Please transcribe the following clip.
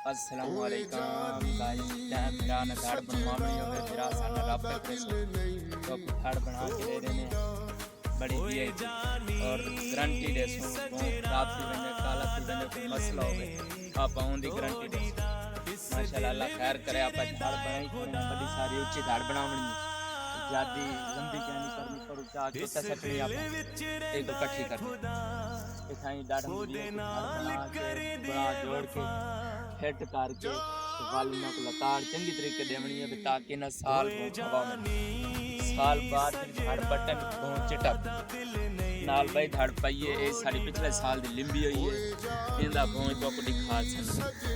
अस्सलाम वालेकुम guys. Time मेरा ना धाड़ बनवानी होवे मेरा साना रब करे तो धाड़ बना के दे रहे हैं बड़ी वीआईपी और गारंटी दे सो रात की बने काला की बने कोई मसला होवे आप आउं दी गारंटी दे माशाल्लाह अल्लाह खैर करे आप धाड़ बनाई बड़ी सारी ऊंची धाड़ बनावनी ज्यादा लंबी कहनी करनी पर ऊंचा के तसकनी आप एक इकट्ठी कर इथाई डाढ़ बना जोड़ के फिट करके वालियां को लताड़ चंगी तरीके देवनी है ताकि ना साल साल बाद धड़ बटन पहुंच चिटक नाल भाई धड़ पाइए ये सारी पिछले साल दी लिंबी हुई है इंदा पहुंच तो को दिखा सकते